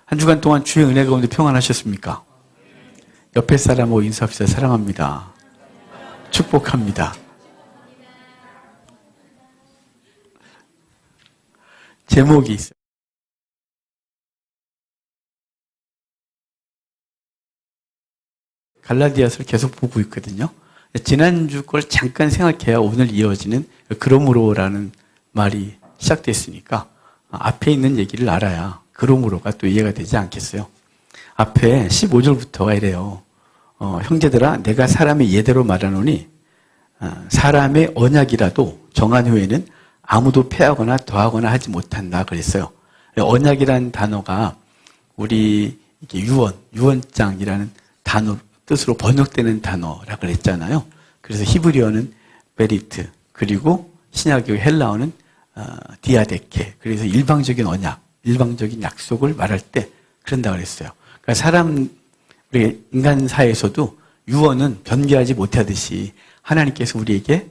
한 주간 동안 주의 은혜 가운데 평안하셨습니까? 옆에 사람하고 인사합시다. 사랑합니다. 축복합니다. 제목이 있어요. 갈라디아서를 계속 보고 있거든요. 지난주 걸 잠깐 생각해야 오늘 이어지는 그러므로라는 말이 시작됐으니까 앞에 있는 얘기를 알아야 그러므로가 또 이해가 되지 않겠어요. 앞에 15절부터가 이래요. 형제들아 내가 사람의 예대로 말하노니 사람의 언약이라도 정한 후에는 아무도 폐하거나 더하거나 하지 못한다 그랬어요. 언약이라는 단어가 우리 유언장이라는 단어 뜻으로 번역되는 단어라고 그랬잖아요. 그래서 히브리어는 베리트, 그리고 신약의 헬라어는 디아데케. 그래서 일방적인 언약, 일방적인 약속을 말할 때 그런다 그랬어요. 그러니까 우리 인간사에서도 유언은 변개하지 못하듯이 하나님께서 우리에게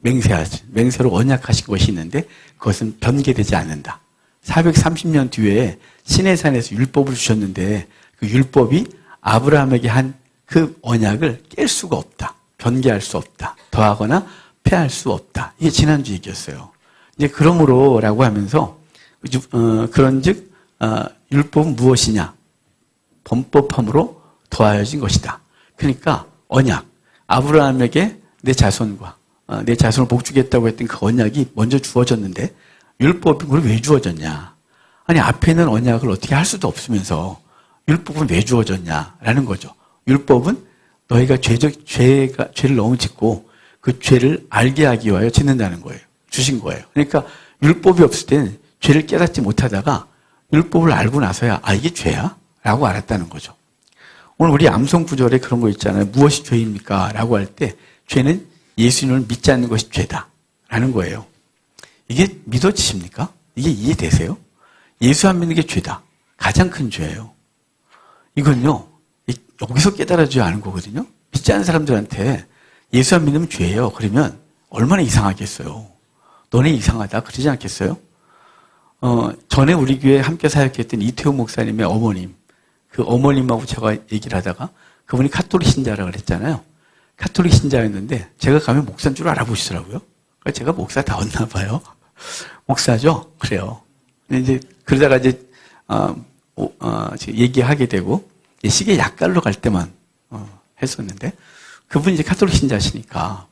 맹세로 언약하신 것이 있는데 그것은 변개되지 않는다. 430년 뒤에 시내산에서 율법을 주셨는데 그 율법이 아브라함에게 한 그 언약을 깰 수가 없다. 변개할 수 없다. 더하거나 폐할 수 없다. 이게 지난주 얘기였어요. 이제 그러므로라고 하면서 그런즉 율법은 무엇이냐? 범법함으로 더하여진 것이다. 그러니까 언약, 아브라함에게 내 자손과 내 자손을 복주겠다고 했던 그 언약이 먼저 주어졌는데 율법이 그걸 왜 주어졌냐? 아니 앞에 있는 언약을 어떻게 할 수도 없으면서 율법은 왜 주어졌냐라는 거죠. 율법은 너희가 죄를 너무 짓고 그 죄를 알게 하기 위하여 짓는다는 거예요. 주신 거예요. 그러니까 율법이 없을 때는 죄를 깨닫지 못하다가 율법을 알고 나서야 이게 죄야? 라고 알았다는 거죠. 오늘 우리 암송 구절에 그런 거 있잖아요. 무엇이 죄입니까? 라고 할 때 죄는 예수님을 믿지 않는 것이 죄다 라는 거예요. 이게 믿어지십니까? 이게 이해되세요? 예수 안 믿는 게 죄다. 가장 큰 죄예요. 이건요, 여기서 깨달아져야 하는 거거든요. 믿지 않는 사람들한테 예수 안 믿으면 죄예요. 그러면 얼마나 이상하겠어요. 너네 이상하다 그러지 않겠어요? 전에 우리 교회에 함께 사역했던 이태호 목사님의 어머님, 그 어머님하고 제가 얘기를 하다가 그분이 카톨릭 신자라고 그랬잖아요. 카톨릭 신자였는데 제가 가면 목사인 줄 알아보시더라고요. 그러니까 제가 목사다웠나 봐요. 목사죠? 그래요. 이제 그러다가 이제 얘기하게 되고 시계 약갈로 갈 때만 했었는데 그분이 이제 카톨릭 신자시니까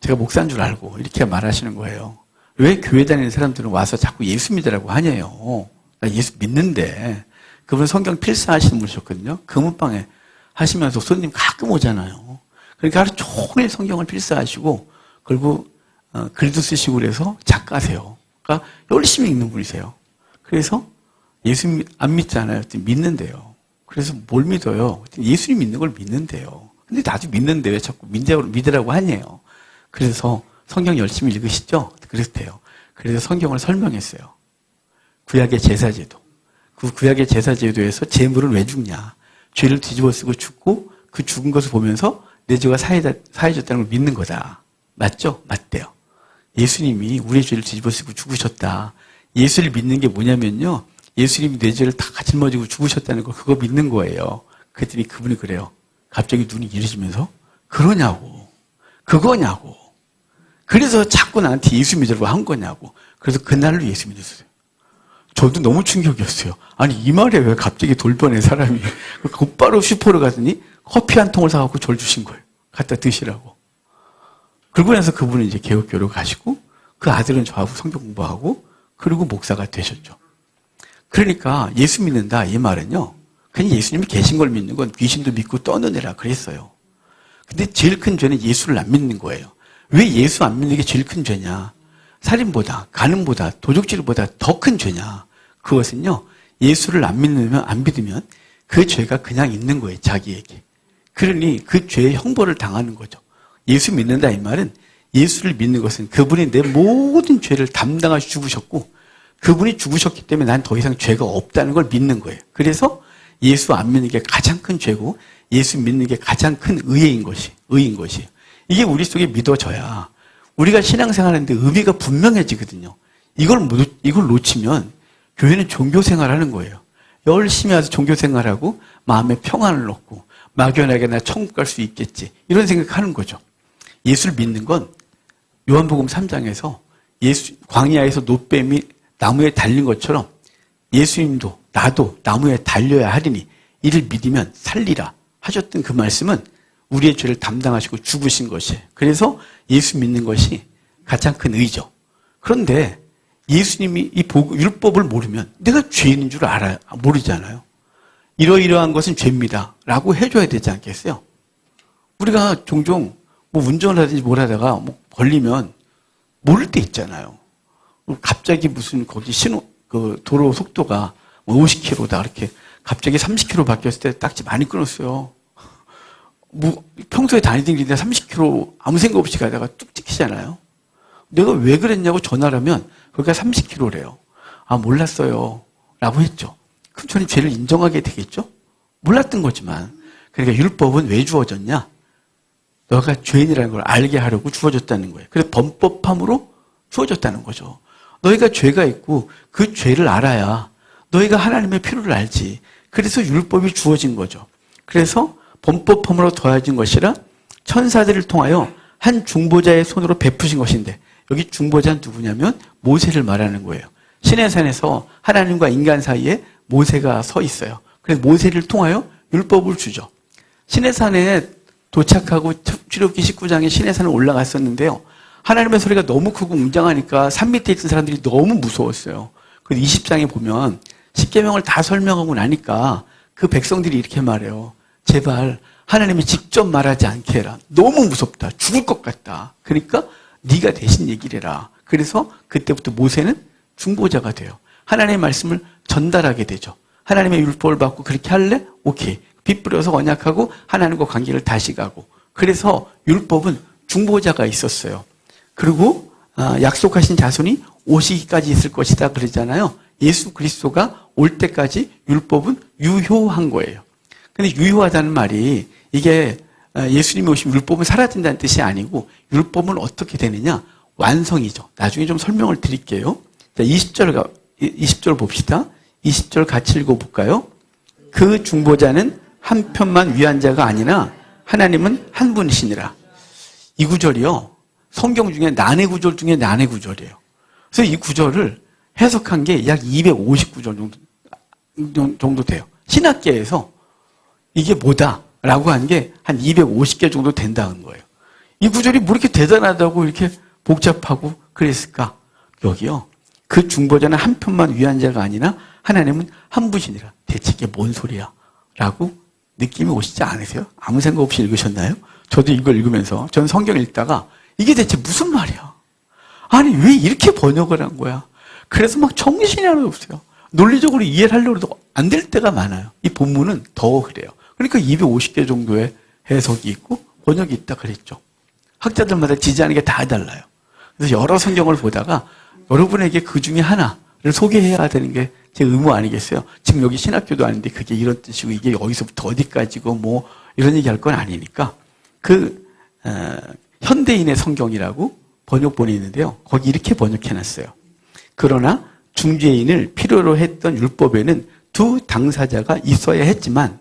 제가 목사인 줄 알고 이렇게 말하시는 거예요. 왜 교회 다니는 사람들은 와서 자꾸 예수 믿으라고 하냐요. 나 예수 믿는데 그분은 성경 필사하시는 분이셨거든요. 금은방에 하시면서 손님 가끔 오잖아요. 그러니까 하루 종일 성경을 필사하시고 그리고 글도 쓰시고 그래서 작가세요. 그러니까 열심히 읽는 분이세요. 그래서 예수 안 믿잖아요. 믿는데요. 그래서 뭘 믿어요? 예수님 믿는 걸 믿는데요. 근데 나도 믿는데 왜 자꾸 믿으라고 하냐요. 그래서 성경 열심히 읽으시죠? 그랬대요. 그래서 성경을 설명했어요. 구약의 제사제도. 그 구약의 제사제도에서 제물은 왜 죽냐? 죄를 뒤집어 쓰고 죽고 그 죽은 것을 보면서 내 죄가 사해졌다는 걸 믿는 거다. 맞죠? 맞대요. 예수님이 우리의 죄를 뒤집어 쓰고 죽으셨다. 예수를 믿는 게 뭐냐면요. 예수님이 내 죄를 다 짊어지고 죽으셨다는 걸 그거 믿는 거예요. 그랬더니 그분이 그래요. 갑자기 눈이 이러시면서 그러냐고. 그거냐고. 그래서 자꾸 나한테 예수 믿으라고 한 거냐고. 그래서 그날로 예수 믿었어요. 저도 너무 충격이었어요. 아니 이 말에 왜 갑자기 돌변해 사람이. 곧바로 슈퍼를 가더니 커피 한 통을 사갖고 절 주신 거예요. 갖다 드시라고. 그러고 나서 그분은 이제 개혁교로 가시고 그 아들은 저하고 성경 공부하고 그리고 목사가 되셨죠. 그러니까 예수 믿는다 이 말은요. 그냥 예수님이 계신 걸 믿는 건 귀신도 믿고 떠는 애라 그랬어요. 근데 제일 큰 죄는 예수를 안 믿는 거예요. 왜 예수 안 믿는 게 제일 큰 죄냐? 살인보다, 간음보다, 도둑질보다 더 큰 죄냐? 그것은요. 예수를 안 믿으면 그 죄가 그냥 있는 거예요. 자기에게. 그러니 그 죄의 형벌을 당하는 거죠. 예수 믿는다 이 말은 예수를 믿는 것은 그분이 내 모든 죄를 담당하시 죽으셨고 그분이 죽으셨기 때문에 난 더 이상 죄가 없다는 걸 믿는 거예요. 그래서 예수 안 믿는 게 가장 큰 죄고 예수 믿는 게 가장 큰 의인 것이에요. 이게 우리 속에 믿어져야 우리가 신앙생활하는데 의미가 분명해지거든요. 이걸 놓치면 교회는 종교생활하는 거예요. 열심히 와서 종교생활하고 마음에 평안을 얻고 막연하게 나 천국 갈 수 있겠지. 이런 생각하는 거죠. 예수를 믿는 건 요한복음 3장에서 광야에서 노뱀이 나무에 달린 것처럼 예수님도 나도 나무에 달려야 하리니 이를 믿으면 살리라 하셨던 그 말씀은 우리의 죄를 담당하시고 죽으신 것이에요. 그래서 예수 믿는 것이 가장 큰 의죠. 그런데 예수님이 이 율법을 모르면 내가 죄인인 줄 알아요? 모르잖아요. 이러이러한 것은 죄입니다 라고 해줘야 되지 않겠어요? 우리가 종종 뭐 운전을 하든지 뭘 하다가 뭐 걸리면 모를 때 있잖아요. 갑자기 무슨 거기 도로 속도가 50km다 이렇게 갑자기 30km 바뀌었을 때 딱지 많이 끊었어요. 뭐 평소에 다니던 길인데 30km 아무 생각 없이 가다가 뚝 찍히잖아요. 내가 왜 그랬냐고 전화를 하면 거기가 30km래요. 아 몰랐어요 라고 했죠. 그럼 저는 죄를 인정하게 되겠죠? 몰랐던 거지만. 그러니까 율법은 왜 주어졌냐? 너가 죄인이라는 걸 알게 하려고 주어졌다는 거예요. 그래서 범법함으로 주어졌다는 거죠. 너희가 죄가 있고 그 죄를 알아야 너희가 하나님의 필요를 알지. 그래서 율법이 주어진 거죠. 그래서 범법함으로 더해진 것이라 천사들을 통하여 한 중보자의 손으로 베푸신 것인데, 여기 중보자는 누구냐면 모세를 말하는 거예요. 시내산에서 하나님과 인간 사이에 모세가 서 있어요. 그래서 모세를 통하여 율법을 주죠. 시내산에 도착하고 출애굽기 19장에 시내산에 올라갔었는데요. 하나님의 소리가 너무 크고 웅장하니까 산 밑에 있던 사람들이 너무 무서웠어요. 그래서 20장에 보면 십계명을 다 설명하고 나니까 그 백성들이 이렇게 말해요. 제발 하나님이 직접 말하지 않게 해라. 너무 무섭다. 죽을 것 같다. 그러니까 네가 대신 얘기를 해라. 그래서 그때부터 모세는 중보자가 돼요. 하나님의 말씀을 전달하게 되죠. 하나님의 율법을 받고 그렇게 할래? 오케이. 빗 뿌려서 언약하고 하나님과 관계를 다시 가고. 그래서 율법은 중보자가 있었어요. 그리고 약속하신 자손이 오시기까지 있을 것이다 그러잖아요. 예수 그리스도가 올 때까지 율법은 유효한 거예요. 근데 유효하다는 말이 이게 예수님이 오시면 율법은 사라진다는 뜻이 아니고 율법은 어떻게 되느냐? 완성이죠. 나중에 좀 설명을 드릴게요. 자, 20절 봅시다. 20절 같이 읽어볼까요? 그 중보자는 한 편만 위한 자가 아니라 하나님은 한 분이시니라. 이 구절이요. 성경 중에 난해 구절 중에 난해 구절이에요. 그래서 이 구절을 해석한 게 약 250구절 정도 돼요. 신학계에서 이게 뭐다? 라고 한 게 한 250개 정도 된다는 거예요. 이 구절이 뭐 이렇게 대단하다고 이렇게 복잡하고 그랬을까? 여기요. 그 중보자는 한 편만 위한 자가 아니라 하나님은 한 분이시니라. 대체 이게 뭔 소리야? 라고 느낌이 오시지 않으세요? 아무 생각 없이 읽으셨나요? 저도 이걸 읽으면서 전 성경 읽다가 이게 대체 무슨 말이야? 아니 왜 이렇게 번역을 한 거야? 그래서 막 정신이 하나도 없어요. 논리적으로 이해를 하려고 해도 안 될 때가 많아요. 이 본문은 더 그래요. 그러니까 250개 정도의 해석이 있고 번역이 있다 그랬죠. 학자들마다 지지하는 게 다 달라요. 그래서 여러 성경을 보다가 여러분에게 그 중에 하나를 소개해야 되는 게 제 의무 아니겠어요? 지금 여기 신학교도 아닌데 그게 이런 뜻이고 이게 여기서부터 어디까지고 뭐 이런 얘기 할 건 아니니까 현대인의 성경이라고 번역본이 있는데요. 거기 이렇게 번역해놨어요. 그러나 중죄인을 필요로 했던 율법에는 두 당사자가 있어야 했지만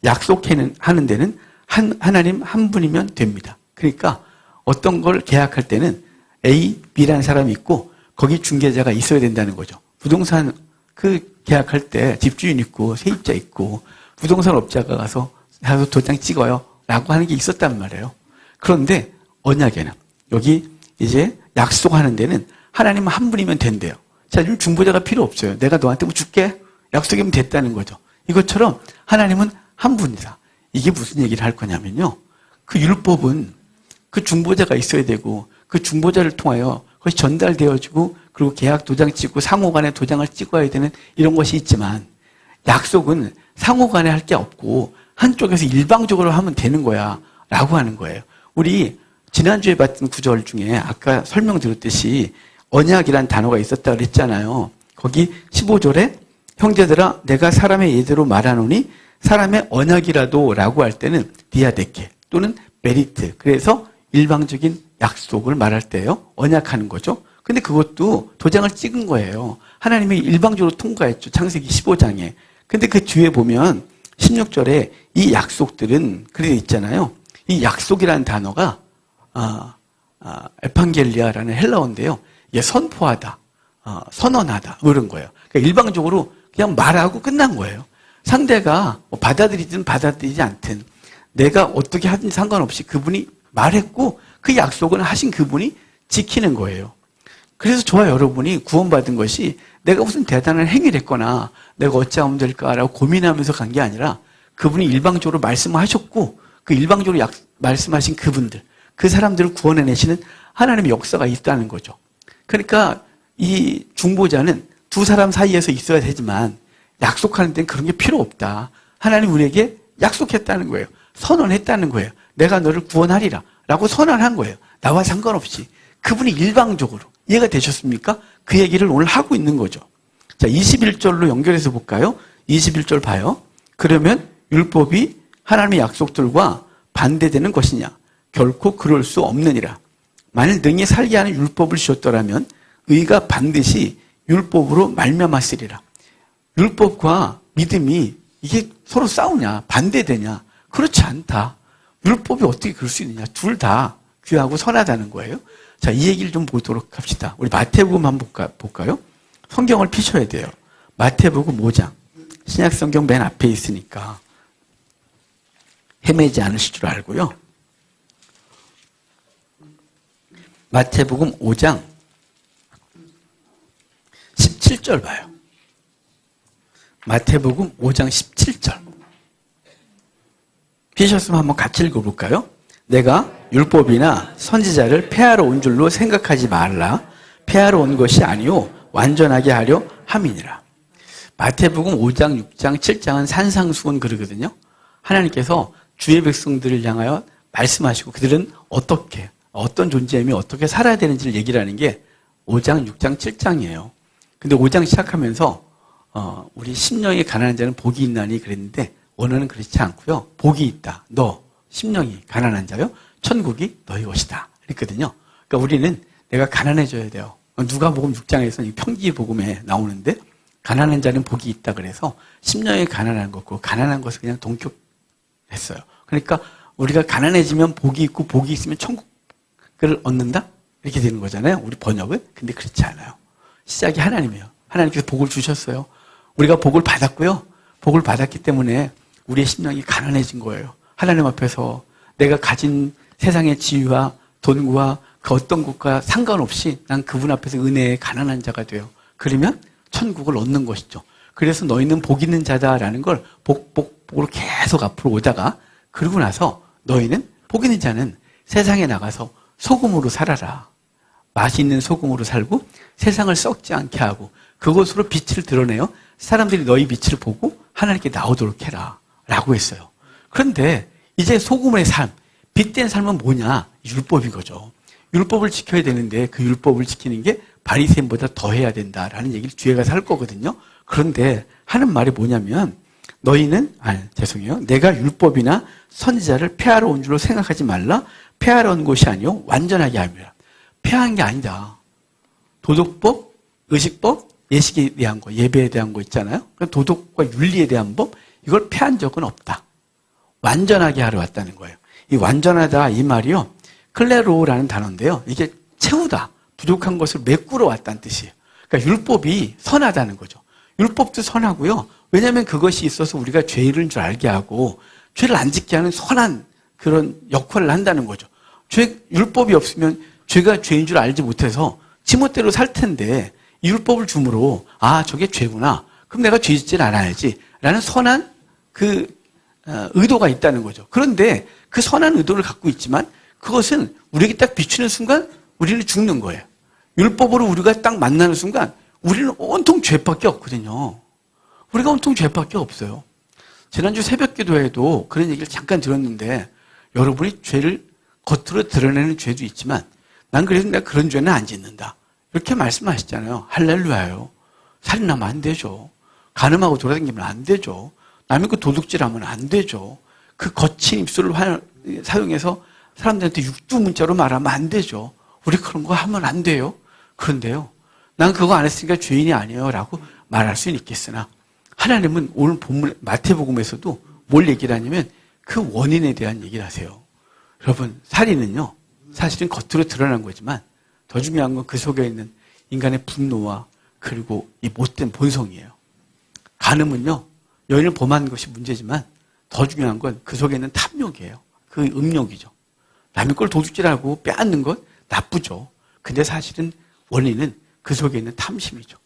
약속하는 데는 하나님 한 분이면 됩니다. 그러니까 어떤 걸 계약할 때는 A, B라는 사람이 있고 거기 중개자가 있어야 된다는 거죠. 부동산 계약할 때 집주인 있고 세입자 있고 부동산 업자가 가서 도장 찍어요 라고 하는 게 있었단 말이에요. 그런데 언약에는 여기 이제 약속하는 데는 하나님 한 분이면 된대요. 자, 지금 중보자가 필요 없어요. 내가 너한테 뭐 줄게. 약속이면 됐다는 거죠. 이것처럼 하나님은 한 분이다. 이게 무슨 얘기를 할 거냐면요. 그 율법은 그 중보자가 있어야 되고 그 중보자를 통하여 그것이 전달되어지고 그리고 계약 도장 찍고 상호간에 도장을 찍어야 되는 이런 것이 있지만 약속은 상호간에 할 게 없고 한쪽에서 일방적으로 하면 되는 거야 라고 하는 거예요. 우리 지난주에 봤던 구절 중에 아까 설명드렸듯이 언약이란 단어가 있었다 그랬잖아요. 거기 15절에 형제들아 내가 사람의 예대로 말하노니 사람의 언약이라도 라고 할 때는 디아데케 또는 메리트, 그래서 일방적인 약속을 말할 때요. 언약하는 거죠. 근데 그것도 도장을 찍은 거예요. 하나님이 일방적으로 통과했죠. 창세기 15장에. 근데 그 뒤에 보면 16절에 이 약속들은 그래 있잖아요. 이 약속이라는 단어가 에판겔리아라는 헬라어인데요. 이게 선포하다, 선언하다 뭐 이런 거예요. 그러니까 일방적으로 그냥 말하고 끝난 거예요. 상대가 뭐 받아들이든 받아들이지 않든 내가 어떻게 하든 상관없이 그분이 말했고 그 약속은 하신 그분이 지키는 거예요. 그래서 저와 여러분이 구원받은 것이 내가 무슨 대단한 행위를 했거나 내가 어찌하면 될까라고 고민하면서 간 게 아니라 그분이 일방적으로 말씀하셨고 그 일방적으로 말씀하신 그분들, 그 사람들을 구원해내시는 하나님의 역사가 있다는 거죠. 그러니까 이 중보자는 두 사람 사이에서 있어야 되지만 약속하는 데는 그런 게 필요 없다. 하나님 우리에게 약속했다는 거예요. 선언했다는 거예요. 내가 너를 구원하리라 라고 선언한 거예요. 나와 상관없이. 그분이 일방적으로. 이해가 되셨습니까? 그 얘기를 오늘 하고 있는 거죠. 자, 21절로 연결해서 볼까요? 21절 봐요. 그러면 율법이 하나님의 약속들과 반대되는 것이냐? 결코 그럴 수 없느니라. 만일 능히 살게 하는 율법을 주셨더라면 의가 반드시 율법으로 말미암았으리라. 율법과 믿음이 이게 서로 싸우냐? 반대되냐? 그렇지 않다. 율법이 어떻게 그럴 수 있느냐? 둘 다 귀하고 선하다는 거예요. 자, 이 얘기를 좀 보도록 합시다. 우리 마태복음 한번 볼까요? 성경을 피셔야 돼요. 마태복음 5장. 신약 성경 맨 앞에 있으니까 헤매지 않으실 줄 알고요. 마태복음 5장 17절 봐요. 마태복음 5장 17절. 피셨으면 한번 같이 읽어볼까요? 내가 율법이나 선지자를 폐하러 온 줄로 생각하지 말라. 폐하러 온 것이 아니요 완전하게 하려 함이니라. 마태복음 5장, 6장, 7장은 산상수훈 그러거든요. 하나님께서 주의 백성들을 향하여 말씀하시고 그들은 어떻게, 어떤 존재이며 어떻게 살아야 되는지를 얘기를 하는 게 5장, 6장, 7장이에요. 근데 5장 시작하면서 우리 심령이 가난한 자는 복이 있나니 그랬는데 오늘은 그렇지 않고요. 복이 있다. 너 심령이 가난한 자요. 천국이 너희 것이다. 그랬거든요. 그러니까 우리는 내가 가난해져야 돼요. 누가복음 6장에서는 평기복음에 나오는데 가난한 자는 복이 있다 그래서 심령이 가난한 거고 가난한 것을 그냥 동격했어요. 그러니까 우리가 가난해지면 복이 있고 복이 있으면 천국을 얻는다? 이렇게 되는 거잖아요. 우리 번역은. 근데 그렇지 않아요. 시작이 하나님이에요. 하나님께서 복을 주셨어요. 우리가 복을 받았고요. 복을 받았기 때문에 우리의 심령이 가난해진 거예요. 하나님 앞에서 내가 가진 세상의 지위와 돈과 그 어떤 것과 상관없이 난 그분 앞에서 은혜의 가난한 자가 돼요. 그러면 천국을 얻는 것이죠. 그래서 너희는 복 있는 자다라는 걸 복으로 계속 앞으로 오다가 그러고 나서 너희는 복 있는 자는 세상에 나가서 소금으로 살아라. 맛있는 소금으로 살고 세상을 썩지 않게 하고 그것으로 빛을 드러내어 사람들이 너희 빛을 보고 하나님께 나오도록 해라 라고 했어요. 그런데 이제 소금의 삶, 빛된 삶은 뭐냐? 율법인 거죠. 율법을 지켜야 되는데 그 율법을 지키는 게 바리새인보다 더 해야 된다라는 얘기를 뒤에 가서 할 거거든요. 그런데 하는 말이 뭐냐면 너희는 내가 율법이나 선지자를 폐하러 온 줄로 생각하지 말라. 폐하러 온 것이 아니요 완전하게 함이라. 폐한 게 아니다. 도덕법, 의식법, 예식에 대한 거, 예배에 대한 거 있잖아요. 도덕과 윤리에 대한 법 이걸 폐한 적은 없다. 완전하게 하러 왔다는 거예요. 이 완전하다 이 말이요. 클레로라는 단어인데요. 이게 채우다. 부족한 것을 메꾸러 왔다는 뜻이에요. 그러니까 율법이 선하다는 거죠. 율법도 선하고요. 왜냐하면 그것이 있어서 우리가 죄인 줄 알게 하고 죄를 안 짓게 하는 선한 그런 역할을 한다는 거죠. 율법이 없으면 죄가 죄인 줄 알지 못해서 지멋대로 살 텐데 이 율법을 줌으로 저게 죄구나. 그럼 내가 죄 짓질 않아야지. 라는 선한 의도가 있다는 거죠. 그런데 그 선한 의도를 갖고 있지만 그것은 우리에게 딱 비추는 순간 우리는 죽는 거예요. 율법으로 우리가 딱 만나는 순간 우리는 온통 죄밖에 없거든요. 우리가 온통 죄밖에 없어요. 지난주 새벽 기도에도 그런 얘기를 잠깐 들었는데 여러분이 죄를 겉으로 드러내는 죄도 있지만 난 그래도 내가 그런 죄는 안 짓는다. 이렇게 말씀하시잖아요. 할렐루야요. 살인하면 안 되죠. 간음하고 돌아다니면 안 되죠. 남의 거 도둑질하면 안 되죠. 그 거친 입술을 사용해서 사람들한테 육두문자로 말하면 안 되죠. 우리 그런 거 하면 안 돼요. 그런데요. 난 그거 안 했으니까 죄인이 아니에요 라고 말할 수는 있겠으나 하나님은 오늘 본문 마태복음에서도 뭘 얘기를 하냐면 그 원인에 대한 얘기를 하세요. 여러분, 살인은요, 사실은 겉으로 드러난 거지만 더 중요한 건 그 속에 있는 인간의 분노와 그리고 이 못된 본성이에요. 간음은요, 여인을 범한 것이 문제지만 더 중요한 건 그 속에 있는 탐욕이에요. 그 음욕이죠. 남의 걸 도둑질하고 빼앗는 건 나쁘죠. 근데 사실은 원인은 그 속에 있는 탐심이죠.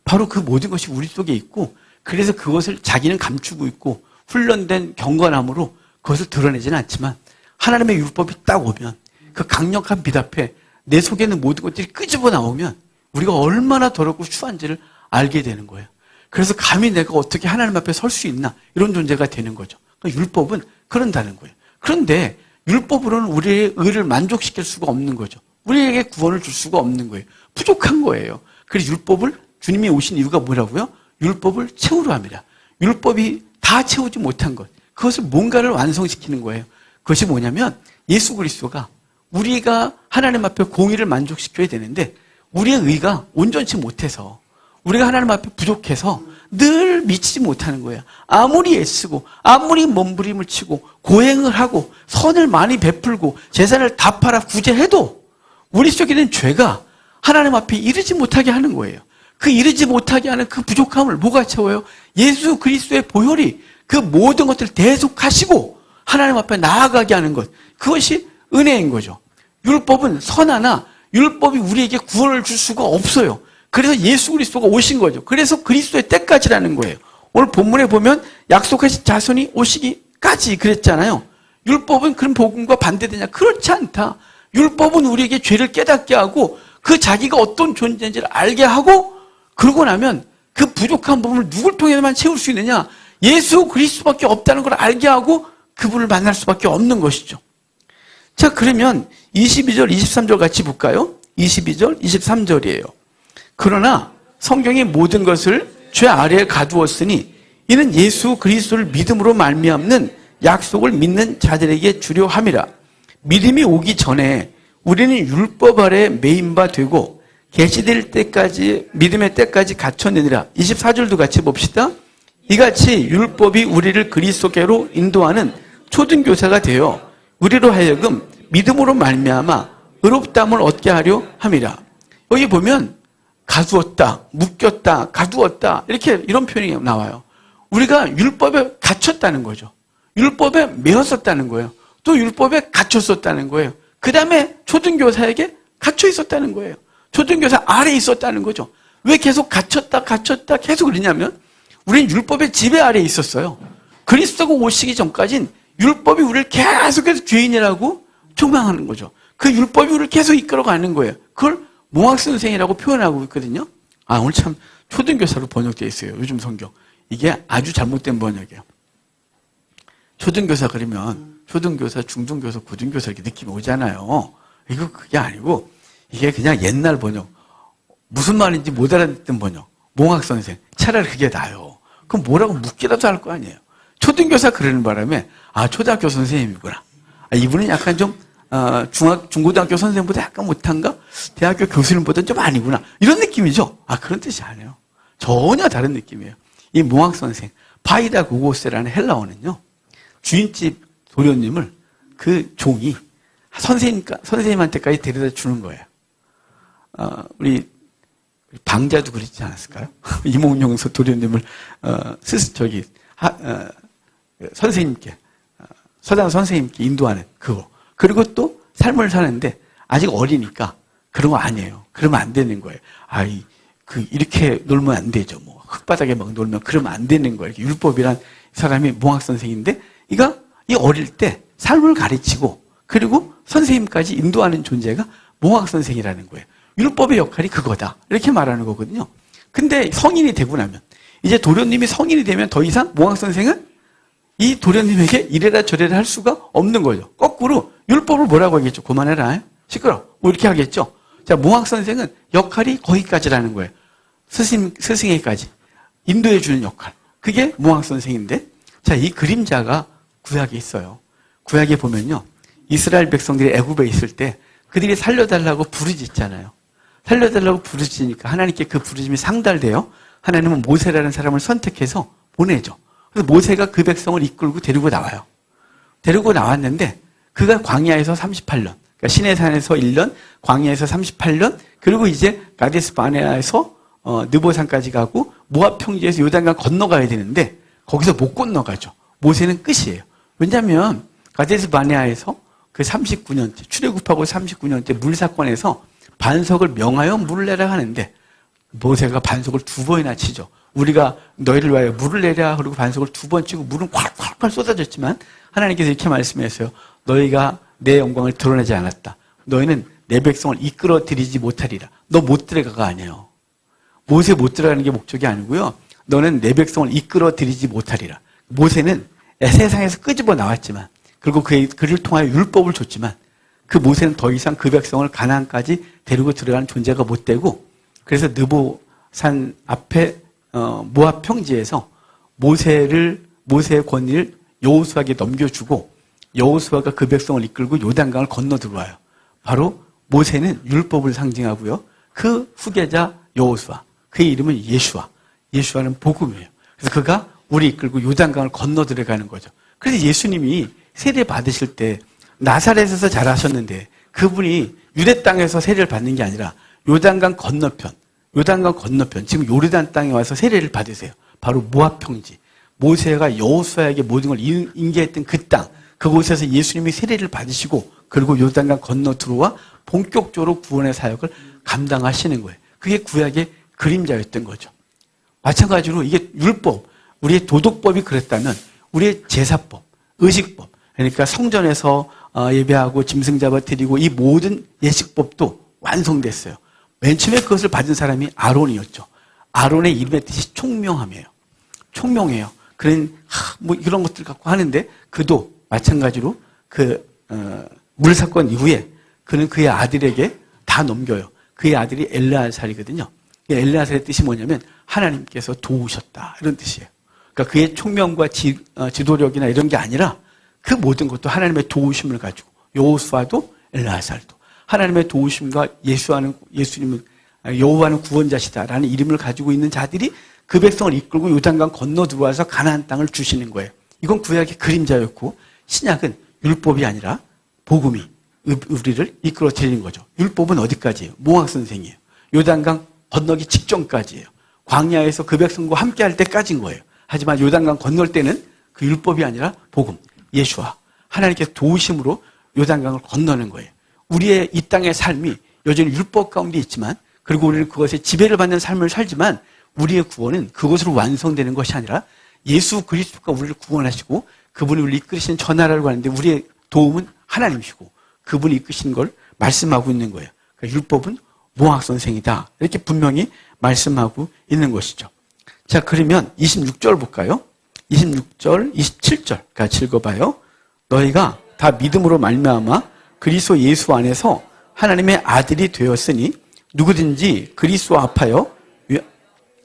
바로 그 모든 것이 우리 속에 있고, 그래서 그것을 자기는 감추고 있고 훈련된 경건함으로 그것을 드러내지는 않지만 하나님의 율법이 딱 오면 그 강력한 빛 앞에 내 속에 있는 모든 것들이 끄집어 나오면 우리가 얼마나 더럽고 추한지를 알게 되는 거예요. 그래서 감히 내가 어떻게 하나님 앞에 설 수 있나, 이런 존재가 되는 거죠. 그러니까 율법은 그런다는 거예요. 그런데 율법으로는 우리의 의를 만족시킬 수가 없는 거죠. 우리에게 구원을 줄 수가 없는 거예요. 부족한 거예요. 그래서 율법을, 주님이 오신 이유가 뭐라고요? 율법을 채우려 합니다. 율법이 다 채우지 못한 것, 그것을 뭔가를 완성시키는 거예요. 그것이 뭐냐면 예수 그리스도가 우리가 하나님 앞에 공의를 만족시켜야 되는데 우리의 의가 온전치 못해서, 우리가 하나님 앞에 부족해서 늘 미치지 못하는 거예요. 아무리 애쓰고 아무리 몸부림을 치고 고행을 하고 선을 많이 베풀고 재산을 다 팔아 구제해도 우리 속에 있는 죄가 하나님 앞에 이르지 못하게 하는 거예요. 그 이르지 못하게 하는 그 부족함을 뭐가 채워요? 예수 그리스도의 보혈이 그 모든 것들을 대속하시고 하나님 앞에 나아가게 하는 것, 그것이 은혜인 거죠. 율법은 선하나 율법이 우리에게 구원을 줄 수가 없어요. 그래서 예수 그리스도가 오신 거죠. 그래서 그리스도의 때까지라는 거예요. 오늘 본문에 보면 약속하신 자손이 오시기까지 그랬잖아요. 율법은 그런 복음과 반대되냐? 그렇지 않다. 율법은 우리에게 죄를 깨닫게 하고 그 자기가 어떤 존재인지를 알게 하고, 그러고 나면 그 부족한 부분을 누굴 통해서만 채울 수 있느냐? 예수 그리스도밖에 없다는 걸 알게 하고 그분을 만날 수밖에 없는 것이죠. 자, 그러면 22절, 23절 같이 볼까요? 22절, 23절이에요. 그러나 성경의 모든 것을 죄 아래에 가두었으니 이는 예수 그리스도를 믿음으로 말미암는 약속을 믿는 자들에게 주려 함이라. 믿음이 오기 전에 우리는 율법 아래 매인 바 되고 계시될 때까지, 믿음의 때까지 갇혔느니라. 24절도 같이 봅시다. 이같이 율법이 우리를 그리스도께로 인도하는 초등교사가 되어 우리로 하여금 믿음으로 말미암아 의롭다함을 얻게 하려 함이라. 여기 보면 가두었다, 묶였다, 가두었다, 이렇게 이런 표현이 나와요. 우리가 율법에 갇혔다는 거죠. 율법에 매였었다는 거예요. 또 율법에 갇혔었다는 거예요. 그 다음에 초등교사에게 갇혀 있었다는 거예요. 초등교사 아래에 있었다는 거죠. 왜 계속 갇혔다 계속 그러냐면 우리는 율법의 지배 아래에 있었어요. 그리스도가 오시기 전까지는 율법이 우리를 계속해서 죄인이라고 총망하는 거죠. 그 율법이 우리를 계속 이끌어가는 거예요. 그걸 몽학선생이라고 표현하고 있거든요. 아, 오늘 참 초등교사로 번역되어 있어요. 요즘 성경. 이게 아주 잘못된 번역이에요. 초등교사 그러면 초등교사, 중등교사, 고등교사 이렇게 느낌이 오잖아요. 이거 그게 아니고 이게 그냥 옛날 번역. 무슨 말인지 못 알아듣던 번역. 몽학선생. 차라리 그게 나아요. 그럼 뭐라고 묻기라도 할 거 아니에요. 초등교사 그러는 바람에 아, 초등학교 선생님이구나. 아, 이분은 약간 좀 중고등학교 선생님보다 약간 못한가? 대학교 교수님보다 좀 아니구나. 이런 느낌이죠. 아, 그런 뜻이 아니에요. 전혀 다른 느낌이에요. 이 몽학 선생, 바이다 고고세라는 헬라어는요, 주인집 도련님을 그 종이 선생님한테까지 데려다 주는 거예요. 우리 방자도 그러지 않았을까요? 이몽룡서 도련님을 선생님께 서당 선생님께 인도하는 그거. 그리고 또 삶을 사는데 아직 어리니까 그런 거 아니에요. 그러면 안 되는 거예요. 이렇게 놀면 안 되죠. 뭐 흙바닥에 막 놀면 그러면 안 되는 거예요. 율법이란 사람이 몽학 선생인데 이 어릴 때 삶을 가르치고 그리고 선생님까지 인도하는 존재가 몽학 선생이라는 거예요. 율법의 역할이 그거다. 이렇게 말하는 거거든요. 근데 성인이 되고 나면 이제 도련님이 성인이 되면 더 이상 몽학 선생은 이 도련님에게 이래라 저래라 할 수가 없는 거죠. 거꾸로 율법을 뭐라고 하겠죠? 그만해라. 시끄러. 뭐 이렇게 하겠죠. 자, 몽학 선생은 역할이 거기까지라는 거예요. 스승에게까지 인도해 주는 역할. 그게 몽학 선생인데, 자, 이 그림자가 구약에 있어요. 구약에 보면요, 이스라엘 백성들이 애굽에 있을 때 그들이 살려달라고 부르짖잖아요. 살려달라고 부르짖으니까 하나님께 그 부르짖음이 상달돼요. 하나님은 모세라는 사람을 선택해서 보내죠. 그래서 모세가 그 백성을 이끌고 데리고 나와요. 데리고 나왔는데 그가 광야에서 38년, 그러니까 시내산에서 1년, 광야에서 38년, 그리고 이제 가데스 바네아에서 느보산까지 가고 모압 평지에서 요단강 건너가야 되는데 거기서 못 건너가죠. 모세는 끝이에요. 왜냐하면 가데스 바네아에서 그 39년째, 출애굽하고 39년째 물 사건에서 반석을 명하여 물을 내라 하는데 모세가 반석을 2번이나 치죠. 우리가 너희를 위하여 물을 내라 그리고 반석을 2번 치고 물은 콸콸콸 쏟아졌지만 하나님께서 이렇게 말씀하셨어요. 너희가 내 영광을 드러내지 않았다. 너희는 내 백성을 이끌어 들이지 못하리라. 너 못 들어가가 아니에요. 모세 못 들어가는 게 목적이 아니고요. 너는 내 백성을 이끌어 들이지 못하리라. 모세는 세상에서 끄집어 나왔지만 그리고 그를 통하여 율법을 줬지만 그 모세는 더 이상 그 백성을 가나안까지 데리고 들어가는 존재가 못 되고 그래서 느보산 앞에 모압 평지에서 모세의 권위를 여호수아에게 넘겨주고 여호수아가 그 백성을 이끌고 요단강을 건너 들어와요. 바로 모세는 율법을 상징하고요. 그 후계자 여호수아, 그의 이름은 예수아. 예수아는 복음이에요. 그래서 그가 우리 이끌고 요단강을 건너 들어가는 거죠. 그래서 예수님이 세례 받으실 때 나사렛에서 자라셨는데 그분이 유대 땅에서 세례를 받는 게 아니라 요단강 건너편, 지금 요르단 땅에 와서 세례를 받으세요. 바로 모압 평지. 모세가 여호수아에게 모든 걸 인계했던 그 땅, 그곳에서 예수님이 세례를 받으시고 그리고 요단강 건너 들어와 본격적으로 구원의 사역을 감당하시는 거예요. 그게 구약의 그림자였던 거죠. 마찬가지로 이게 율법, 우리의 도덕법이 그랬다면 우리의 제사법, 의식법, 그러니까 성전에서 예배하고 짐승 잡아 드리고 이 모든 예식법도 완성됐어요. 맨 처음에 그것을 받은 사람이 아론이었죠. 아론의 이름의 뜻이 총명함이에요. 총명해요. 그런 이런 것들 갖고 하는데 그도 마찬가지로 물 사건 이후에 그는 그의 아들에게 다 넘겨요. 그의 아들이 엘르아살이거든요. 엘르아살의 뜻이 뭐냐면 하나님께서 도우셨다 이런 뜻이에요. 그러니까 그의 총명과 지도력이나 이런 게 아니라 그 모든 것도 하나님의 도우심을 가지고 여호수아도 엘르아살도 하나님의 도우심과 예수님은 여호와는 구원자시다라는 이름을 가지고 있는 자들이 그 백성을 이끌고 요단강 건너 들어와서 가나안 땅을 주시는 거예요. 이건 구약의 그림자였고 신약은 율법이 아니라 복음이 우리를 이끌어 드리는 거죠. 율법은 어디까지예요? 모학 선생이에요. 요단강 건너기 직전까지예요. 광야에서 그 백성과 함께 할 때까지인 거예요. 하지만 요단강 건널 때는 그 율법이 아니라 복음, 예수와 하나님께서 도우심으로 요단강을 건너는 거예요. 우리의 이 땅의 삶이 여전히 율법 가운데 있지만 그리고 우리는 그것에 지배를 받는 삶을 살지만 우리의 구원은 그것으로 완성되는 것이 아니라 예수 그리스도가 우리를 구원하시고 그분이 우리를 이끌으시는 저 나라를 가는데 우리의 도움은 하나님이시고 그분이 이끄신 걸 말씀하고 있는 거예요. 그러니까 율법은 모학 선생이다. 이렇게 분명히 말씀하고 있는 것이죠. 자, 그러면 26절 볼까요? 26절, 27절 같이 읽어봐요. 너희가 다 믿음으로 말미암아 그리스도 예수 안에서 하나님의 아들이 되었으니 누구든지 그리스도 앞하여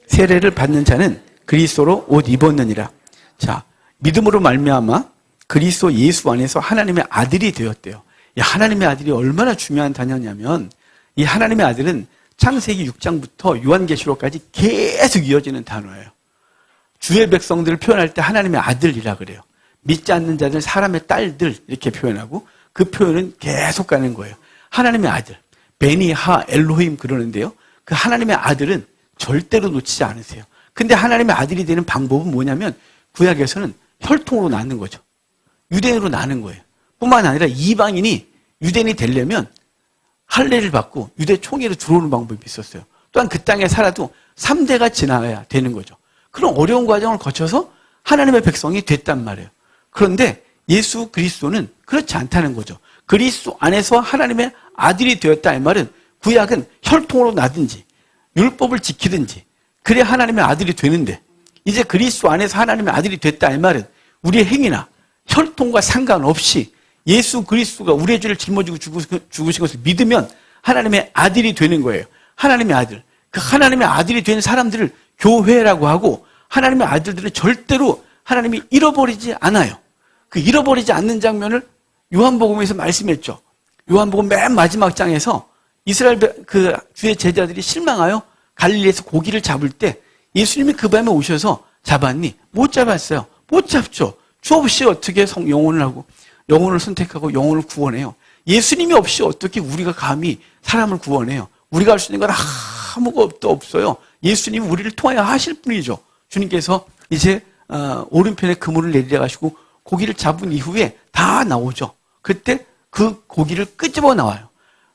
세례를 받는 자는 그리스도로 옷 입었느니라. 자, 믿음으로 말미암아 그리스도 예수 안에서 하나님의 아들이 되었대요. 이 하나님의 아들이 얼마나 중요한 단어냐면 이 하나님의 아들은 창세기 6장부터 요한계시록까지 계속 이어지는 단어예요. 주의 백성들을 표현할 때 하나님의 아들이라 그래요. 믿지 않는 자들, 사람의 딸들 이렇게 표현하고 그 표현은 계속 가는 거예요. 하나님의 아들, 베니하 엘로힘 그러는데요. 그 하나님의 아들은 절대로 놓치지 않으세요. 근데 하나님의 아들이 되는 방법은 뭐냐면 구약에서는 혈통으로 낳는 거죠. 유대인으로 낳는 거예요. 뿐만 아니라 이방인이 유대인이 되려면 할례를 받고 유대 총회로 들어오는 방법이 있었어요. 또한 그 땅에 살아도 3대가 지나야 되는 거죠. 그런 어려운 과정을 거쳐서 하나님의 백성이 됐단 말이에요. 그런데 예수 그리스도는 그렇지 않다는 거죠. 그리스도 안에서 하나님의 아들이 되었다 이 말은 구약은 혈통으로 나든지 율법을 지키든지 그래야 하나님의 아들이 되는데 이제 그리스도 안에서 하나님의 아들이 됐다 이 말은 우리의 행위나 혈통과 상관없이 예수 그리스도가 우리의 죄를 짊어지고 죽으신 것을 믿으면 하나님의 아들이 되는 거예요. 하나님의 아들. 그 하나님의 아들이 된 사람들을 교회라고 하고 하나님의 아들들은 절대로 하나님이 잃어버리지 않아요. 그 잃어버리지 않는 장면을 요한복음에서 말씀했죠. 요한복음 맨 마지막 장에서 이스라엘 그 주의 제자들이 실망하여 갈릴리에서 고기를 잡을 때 예수님이 그 밤에 오셔서 잡았니? 못 잡았어요. 못 잡죠. 주 없이 어떻게 영혼을 선택하고 영혼을 구원해요. 예수님이 없이 어떻게 우리가 감히 사람을 구원해요. 우리가 할 수 있는 건 아무것도 없어요. 예수님이 우리를 통하여 하실 분이죠. 주님께서 이제 오른편에 그물을 내리려 가시고 고기를 잡은 이후에 다 나오죠. 그때 그 고기를 끄집어 나와요.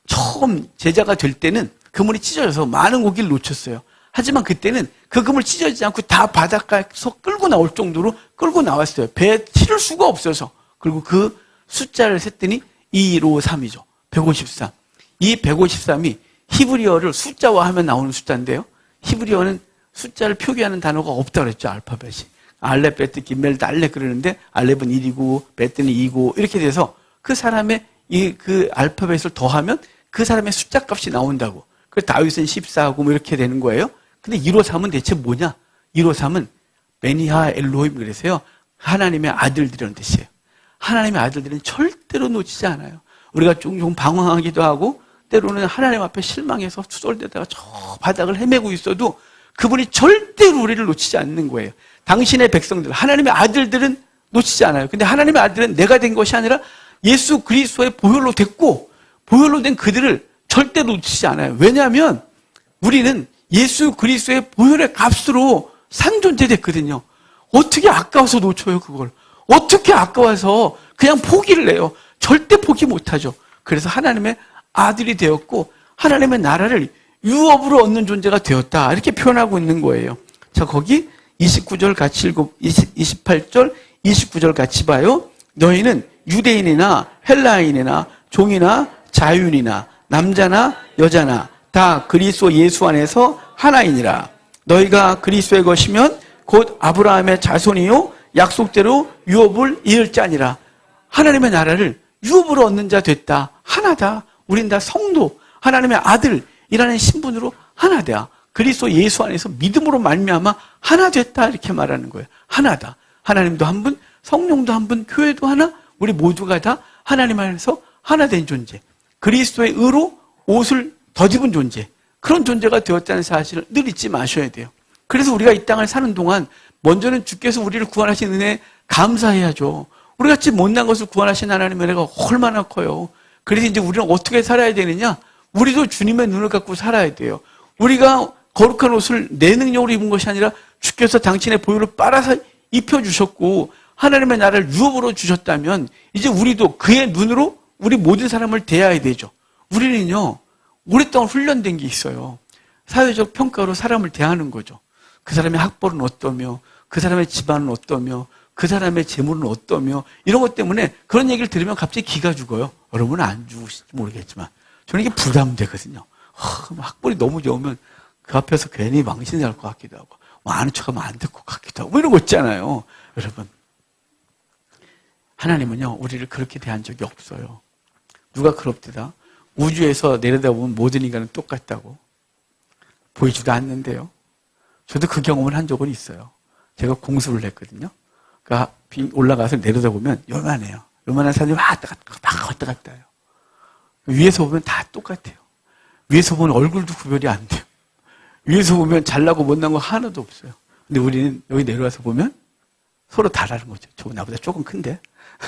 처음 제자가 될 때는 그물이 찢어져서 많은 고기를 놓쳤어요. 하지만 그때는 그 그물 찢어지지 않고 다 바닷가에서 끌고 나올 정도로 끌고 나왔어요. 배에 실을 수가 없어서. 그리고 그 숫자를 셌더니 253이죠. 153. 이 153이 히브리어를 숫자화 하면 나오는 숫자인데요. 히브리어는 숫자를 표기하는 단어가 없다고 그랬죠. 알파벳이. 알렙, 베트, 김멜, 달렙 그러는데 알렙은 1이고 베트는 2고 이렇게 돼서 그 사람의 그 알파벳을 더하면 그 사람의 숫자 값이 나온다고. 그래서 다윗은 14하고 뭐 이렇게 되는 거예요. 근데 153은 대체 뭐냐? 153은 베니하 엘로힘 그래서요. 하나님의 아들들이라는 뜻이에요. 하나님의 아들들은 절대로 놓치지 않아요. 우리가 종종 방황하기도 하고 때로는 하나님 앞에 실망해서 투덜대다가 저 바닥을 헤매고 있어도 그분이 절대로 우리를 놓치지 않는 거예요. 당신의 백성들, 하나님의 아들들은 놓치지 않아요. 근데 하나님의 아들은 내가 된 것이 아니라 예수 그리스도의 보혈로 됐고 보혈로 된 그들을 절대 놓치지 않아요. 왜냐하면 우리는 예수 그리스도의 보혈의 값으로 산 존재 됐거든요. 어떻게 아까워서 놓쳐요, 그걸. 어떻게 아까워서 그냥 포기를 해요. 절대 포기 못하죠. 그래서 하나님의 아들이 되었고 하나님의 나라를 유업으로 얻는 존재가 되었다. 이렇게 표현하고 있는 거예요. 자, 거기 29절 같이 읽고 28절, 29절 같이 봐요. 너희는 유대인이나 헬라인이나 종이나 자유인이나 남자나 여자나 다 그리스도 예수 안에서 하나이니라. 너희가 그리스도의 것이면 곧 아브라함의 자손이요 약속대로 유업을 이을 자니라. 하나님의 나라를 유업으로 얻는 자 됐다. 하나다. 우린 다 성도, 하나님의 아들이라는 신분으로 하나다. 그리스도 예수 안에서 믿음으로 말미암아 하나 됐다. 이렇게 말하는 거예요. 하나다. 하나님도 한 분, 성령도 한 분, 교회도 하나, 우리 모두가 다 하나님 안에서 하나 된 존재. 그리스도의 의로 옷을 덧입은 존재. 그런 존재가 되었다는 사실을 늘 잊지 마셔야 돼요. 그래서 우리가 이 땅을 사는 동안 먼저는 주께서 우리를 구원하신 은혜에 감사해야죠. 우리같이 못난 것을 구원하신 하나님의 은혜가 얼마나 커요. 그래서 이제 우리는 어떻게 살아야 되느냐? 우리도 주님의 눈을 갖고 살아야 돼요. 우리가 거룩한 옷을 내 능력으로 입은 것이 아니라 주께서 당신의 보혈을 빨아서 입혀주셨고 하나님의 나라를 유업으로 주셨다면 이제 우리도 그의 눈으로 우리 모든 사람을 대해야 되죠. 우리는요, 오랫동안 훈련된 게 있어요. 사회적 평가로 사람을 대하는 거죠. 그 사람의 학벌은 어떠며, 그 사람의 집안은 어떠며, 그 사람의 재물은 어떠며, 이런 것 때문에 그런 얘기를 들으면 갑자기 기가 죽어요. 여러분은 안 죽으실지 모르겠지만. 저는 이게 부담되거든요. 학벌이 너무 좋으면 그 앞에서 괜히 망신할 것 같기도 하고, 아는 척하면 안 될 것 같기도 하고, 뭐 이런 거 있잖아요. 여러분. 하나님은요, 우리를 그렇게 대한 적이 없어요. 누가 그럽디다. 우주에서 내려다보면 모든 인간은 똑같다고. 보이지도 않는데요. 저도 그 경험을 한 적은 있어요. 제가 공수를 했거든요. 그러니까 올라가서 내려다보면 요만해요. 요만한 사람이 막 왔다 갔다 해요. 위에서 보면 다 똑같아요. 위에서 보면 얼굴도 구별이 안 돼요. 위에서 보면 잘나고 못난 거 하나도 없어요. 근데 우리는 여기 내려와서 보면 서로 다르는 거죠. 저거 나보다 조금 큰데?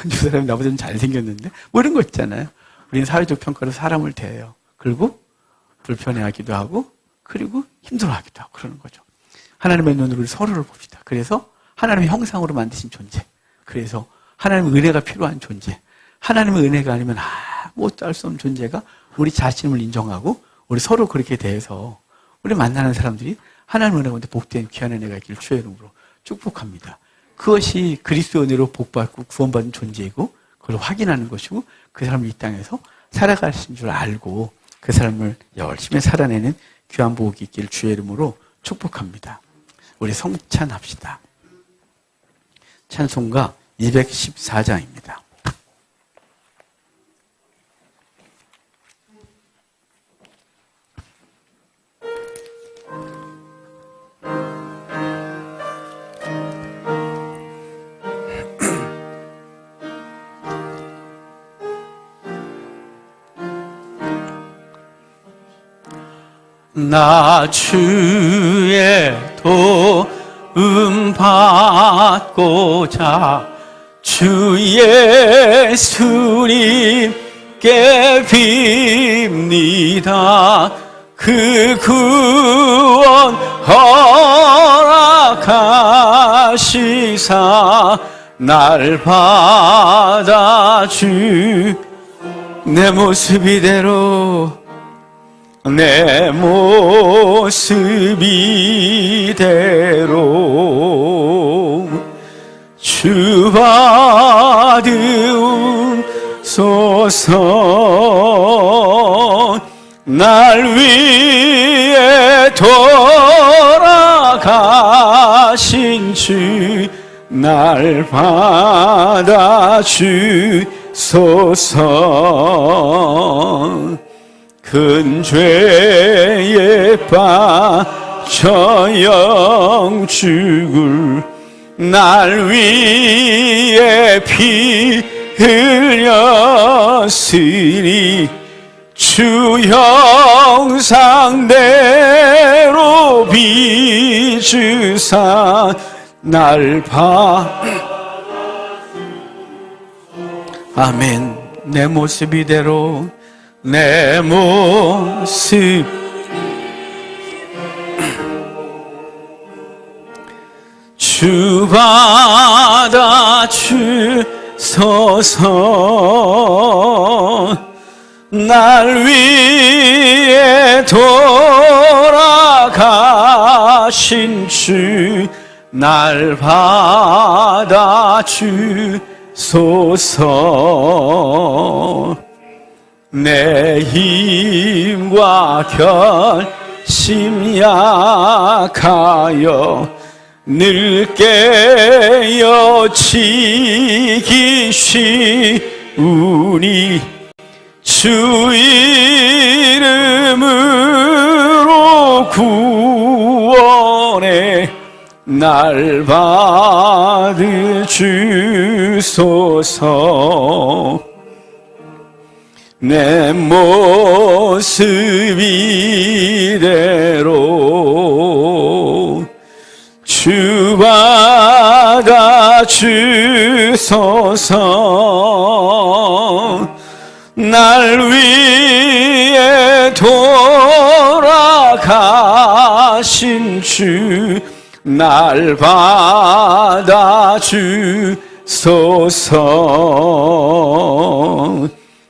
이 사람이 나보다 좀 잘생겼는데? 뭐 이런 거 있잖아요. 우리는 사회적 평가로 사람을 대해요. 그리고 불편해하기도 하고, 그리고 힘들어하기도 하고 그러는 거죠. 하나님의 눈으로 서로를 봅시다. 그래서 하나님의 형상으로 만드신 존재. 그래서 하나님의 은혜가 필요한 존재. 하나님의 은혜가 아니면 아무것도 할 수 없는 존재가 우리 자신을 인정하고 우리 서로 그렇게 대해서 우리 만나는 사람들이 하나님의 은혜 가운데 복된 귀한 은혜가 있기를 주의 이름으로 축복합니다. 그것이 그리스도의 은혜로 복받고 구원받은 존재이고 그걸 확인하는 것이고 그 사람을 이 땅에서 살아가신 줄 알고 그 사람을 열심히 살아내는 귀한 복이 있기를 주의 이름으로 축복합니다. 우리 성찬합시다. 찬송가 214장입니다. 나 주의 도움 받고자 주 예수님께 빕니다. 그 구원 허락하시사 날 받아주 내 모습 이대로 내 모습 이대로 주 받으소서. 날 위해 돌아가신 주 날 받아주소서. 큰 죄에 빠져 영죽을 날 위해 피 흘렸으니 주 형상대로 비주사 날 아멘. 내 모습 이대로 내 모습 주 받아주소서. 날 위해 돌아가신 주 날 받아주소서. 내 힘과 결심 약하여 늘 깨어지기 쉬우니 주 이름으로 구원해 날 받으주소서. 내 모습 이대로 주 받아주소서. 날 위해 돌아가신 주 날 받아주소서.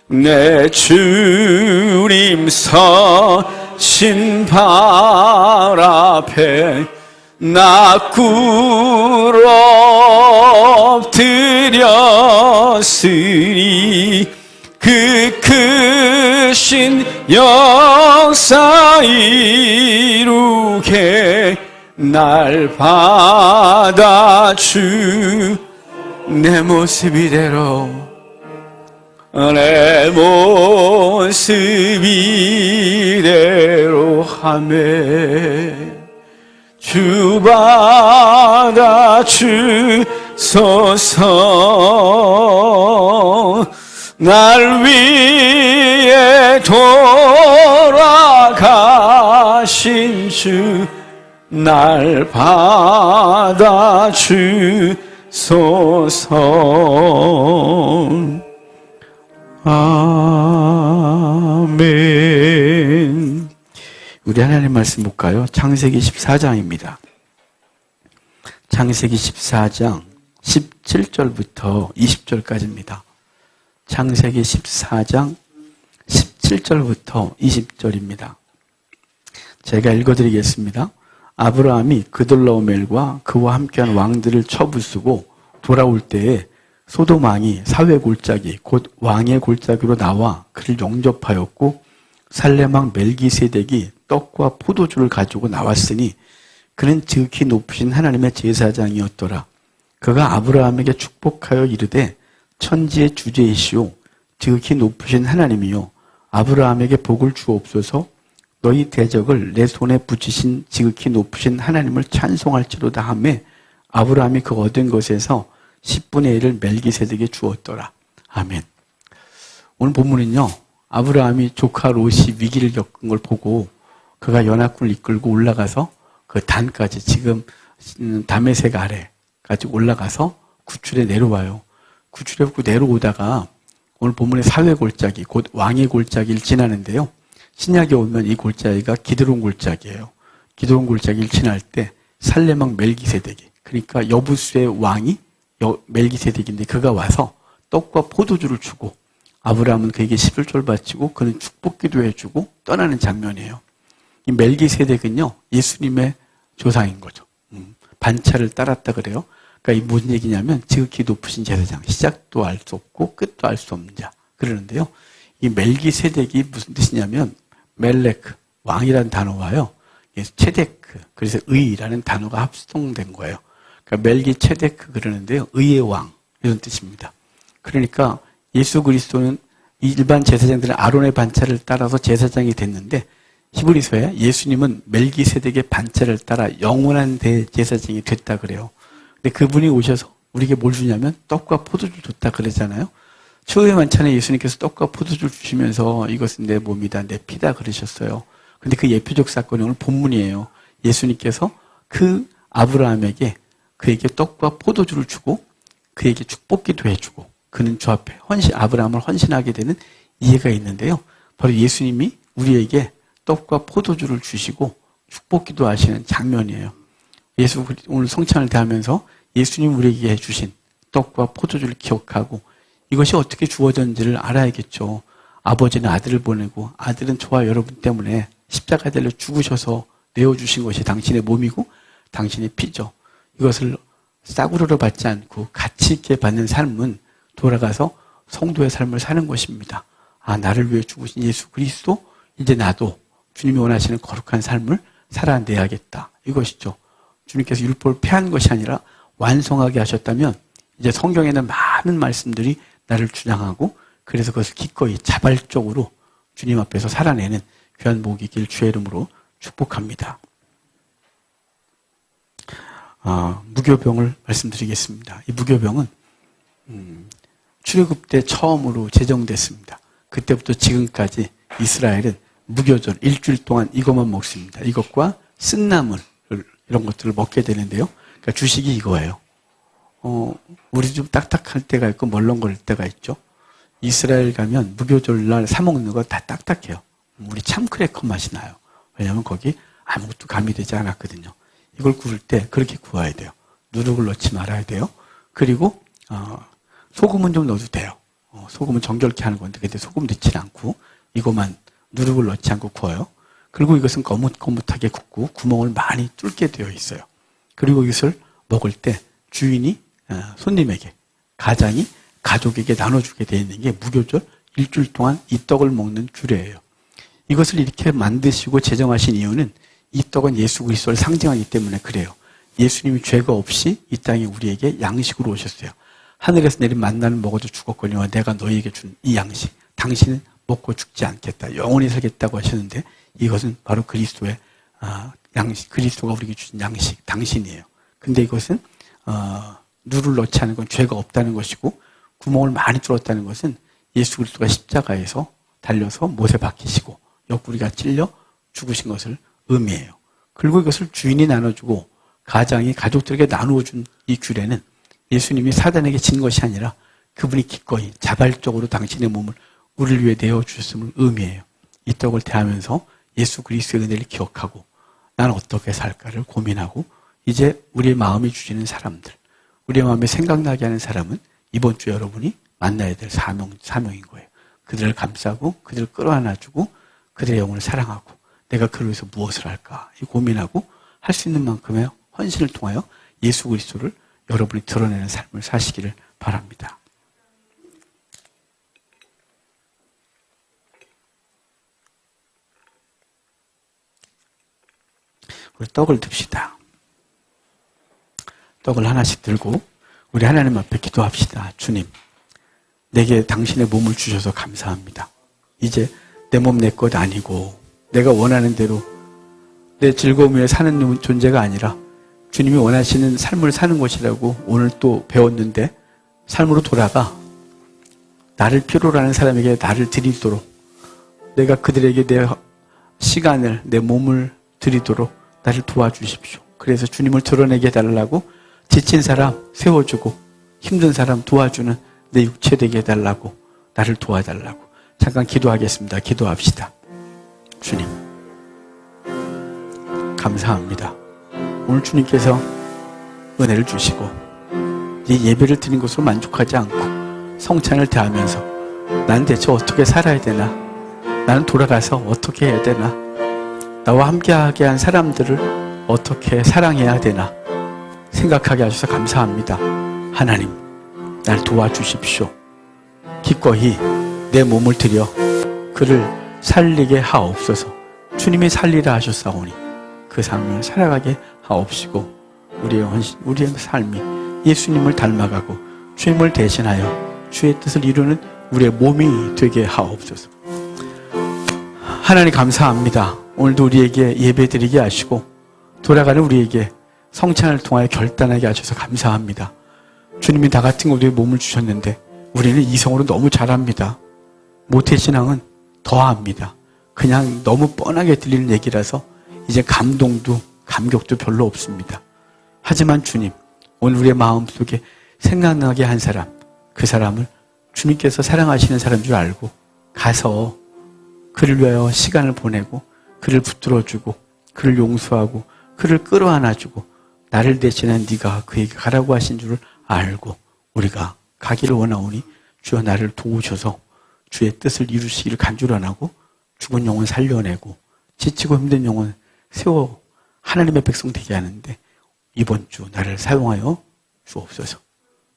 내 주님 서신 발 앞에 나 꿇어 엎드렸으니 그 크신 역사 이루게 날 받아주 내 모습 이대로 내 모습 이대로 하매 주 받아주소서. 날 위해 돌아가신 주 날 받아주소서. 아멘. 우리 하나님 말씀 볼까요? 창세기 14장입니다. 창세기 14장 17절부터 20절까지입니다. 창세기 14장 17절부터 20절입니다. 제가 읽어드리겠습니다. 아브라함이 그돌라오멜과 그와 함께한 왕들을 쳐부수고 돌아올 때에 소돔 왕이 사회 골짜기 곧 왕의 골짜기로 나와 그를 영접하였고 살렘 왕 멜기세덱이 떡과 포도주를 가지고 나왔으니 그는 지극히 높으신 하나님의 제사장이었더라. 그가 아브라함에게 축복하여 이르되 천지의 주제이시오 지극히 높으신 하나님이요 아브라함에게 복을 주옵소서. 너희 대적을 내 손에 붙이신 지극히 높으신 하나님을 찬송할지로다 하며 아브라함이 그 얻은 것에서 10분의 1을 멜기세덱에게 주었더라. 아멘. 오늘 본문은요, 아브라함이 조카 롯이 위기를 겪은 걸 보고 그가 연합군을 이끌고 올라가서 그 단까지 지금 다메섹 아래까지 올라가서 구출해 내려와요. 구출해고 내려오다가 오늘 본문의 사회 골짜기, 곧 왕의 골짜기를 지나는데요. 신약에 오면 이 골짜기가 기드론 골짜기예요. 기드론 골짜기를 지날 때 살레망 멜기세덱이, 그러니까 여부수의 왕이 멜기세덱인데 그가 와서 떡과 포도주를 주고 아브라함은 그에게 11조를 바치고 그는 축복기도 해주고 떠나는 장면이에요. 이 멜기세덱은요, 예수님의 조상인 거죠. 반차를 따랐다 그래요. 그러니까 이 무슨 얘기냐면 지극히 높으신 제사장, 시작도 알 수 없고 끝도 알 수 없는 자 그러는데요. 이 멜기세덱이 무슨 뜻이냐면 멜레크, 왕이라는 단어와요. 체데크, 그래서 의라는 단어가 합성된 거예요. 그러니까 멜기체데크 그러는데요. 의의 왕 이런 뜻입니다. 그러니까 예수 그리스도는 일반 제사장들은 아론의 반차를 따라서 제사장이 됐는데 히브리서에 예수님은 멜기세덱의 반차를 따라 영원한 대제사장이 됐다 그래요. 근데 그분이 오셔서 우리에게 뭘 주냐면 떡과 포도주를 줬다 그러잖아요. 최후의 만찬에 예수님께서 떡과 포도주를 주시면서 이것은 내 몸이다, 내 피다 그러셨어요. 근데 그 예표적 사건이 오늘 본문이에요. 예수님께서 그 아브라함에게 그에게 떡과 포도주를 주고 그에게 축복기도 해주고 그는 주 앞에 아브라함을 헌신하게 되는 이해가 있는데요. 바로 예수님이 우리에게 떡과 포도주를 주시고 축복기도 하시는 장면이에요. 오늘 성찬을 대하면서 예수님 우리에게 해주신 떡과 포도주를 기억하고 이것이 어떻게 주어졌는지를 알아야겠죠. 아버지는 아들을 보내고 아들은 저와 여러분 때문에 십자가에 달려 죽으셔서 내어주신 것이 당신의 몸이고 당신의 피죠. 이것을 싸구려로 받지 않고 가치 있게 받는 삶은 돌아가서 성도의 삶을 사는 것입니다. 나를 위해 죽으신 예수 그리스도, 이제 나도 주님이 원하시는 거룩한 삶을 살아내야겠다. 이것이죠. 주님께서 율법을 폐한 것이 아니라 완성하게 하셨다면 이제 성경에는 많은 말씀들이 나를 주장하고 그래서 그것을 기꺼이 자발적으로 주님 앞에서 살아내는 귀한 목이길 주의 이름으로 축복합니다. 무교병을 말씀드리겠습니다. 이 무교병은 출애굽 때 처음으로 제정됐습니다. 그때부터 지금까지 이스라엘은 무교절 일주일 동안 이것만 먹습니다. 이것과 쓴나물 이런 것들을 먹게 되는데요. 그러니까 주식이 이거예요. 우리 좀 딱딱할 때가 있고 멀렁거릴 때가 있죠. 이스라엘 가면 무교절날 사 먹는 거 다 딱딱해요. 우리 참크래커 맛이 나요. 왜냐하면 거기 아무것도 가미되지 않았거든요. 이걸 구울 때 그렇게 구워야 돼요. 누룩을 넣지 말아야 돼요. 그리고 소금은 좀 넣어도 돼요. 소금은 정결케 하는 건데 근데 소금 넣지는 않고 이것만 누룩을 넣지 않고 구워요. 그리고 이것은 거뭇거뭇하게 굽고 구멍을 많이 뚫게 되어 있어요. 그리고 이것을 먹을 때 주인이 손님에게, 가장이 가족에게 나눠주게 되어 있는 게 무교절 일주일 동안 이 떡을 먹는 규례예요. 이것을 이렇게 만드시고 제정하신 이유는 이 떡은 예수 그리스도를 상징하기 때문에 그래요. 예수님이 죄가 없이 이 땅에 우리에게 양식으로 오셨어요. 하늘에서 내린 만나는 먹어도 죽었거니와 내가 너희에게 준 이 양식, 당신은 먹고 죽지 않겠다, 영원히 살겠다고 하셨는데 이것은 바로 그리스도의 양식, 그리스도가 우리에게 주신 양식, 당신이에요. 근데 이것은 누를 넣지 않은 건 죄가 없다는 것이고 구멍을 많이 뚫었다는 것은 예수 그리스도가 십자가에서 달려서 못에 박히시고 옆구리가 찔려 죽으신 것을 의미해요. 그리고 이것을 주인이 나눠주고 가장이 가족들에게 나누어준 이 규례는 예수님이 사단에게 진 것이 아니라 그분이 기꺼이 자발적으로 당신의 몸을 우리를 위해 내어주셨음을 의미해요. 이 떡을 대하면서 예수 그리스도의 은혜를 기억하고 나는 어떻게 살까를 고민하고 이제 우리의 마음이 주시는 사람들, 우리의 마음에 생각나게 하는 사람은 이번 주 여러분이 만나야 될 사명인 거예요. 그들을 감싸고 그들을 끌어안아주고 그들의 영혼을 사랑하고 내가 그를 위해서 무엇을 할까 고민하고 할 수 있는 만큼의 헌신을 통하여 예수 그리스도를 여러분이 드러내는 삶을 사시기를 바랍니다. 우리 떡을 듭시다. 떡을 하나씩 들고 우리 하나님 앞에 기도합시다. 주님, 내게 당신의 몸을 주셔서 감사합니다. 이제 내 몸 내 것 아니고 내가 원하는 대로 내 즐거움 위에 사는 존재가 아니라 주님이 원하시는 삶을 사는 것이라고 오늘 또 배웠는데 삶으로 돌아가 나를 필요로 하는 사람에게 나를 드리도록 내가 그들에게 내 시간을 내 몸을 드리도록 나를 도와주십시오. 그래서 주님을 드러내게 해달라고 지친 사람 세워주고 힘든 사람 도와주는 내 육체 되게 해달라고 나를 도와달라고 잠깐 기도하겠습니다. 기도합시다. 주님 감사합니다. 오늘 주님께서 은혜를 주시고 이 예배를 드린 것으로 만족하지 않고 성찬을 대하면서 난 대체 어떻게 살아야 되나? 나는 돌아가서 어떻게 해야 되나? 나와 함께하게 한 사람들을 어떻게 사랑해야 되나? 생각하게 하셔서 감사합니다. 하나님, 날 도와주십시오. 기꺼이 내 몸을 들여 그를 살리게 하옵소서. 주님이 살리라 하셨사오니 그 삶을 살아가게 하옵시고 우리의 삶이 예수님을 닮아가고 주님을 대신하여 주의 뜻을 이루는 우리의 몸이 되게 하옵소서. 하나님 감사합니다. 오늘도 우리에게 예배드리게 하시고 돌아가는 우리에게 성찬을 통하여 결단하게 하셔서 감사합니다. 주님이 나 같은 우리의 몸을 주셨는데 우리는 이성으로 너무 잘합니다. 모태신앙은 더합니다. 그냥 너무 뻔하게 들리는 얘기라서 이제 감동도 감격도 별로 없습니다. 하지만 주님, 오늘 우리의 마음속에 생각나게 한 사람, 그 사람을 주님께서 사랑하시는 사람인 줄 알고 가서 그를 위하여 시간을 보내고 그를 붙들어주고 그를 용서하고 그를 끌어안아주고 나를 대신한 네가 그에게 가라고 하신 줄을 알고 우리가 가기를 원하오니 주여 나를 도우셔서 주의 뜻을 이루시기를 간절하고 죽은 영혼 살려내고 지치고 힘든 영혼 세워 하나님의 백성 되게 하는데 이번 주 나를 사용하여 주옵소서.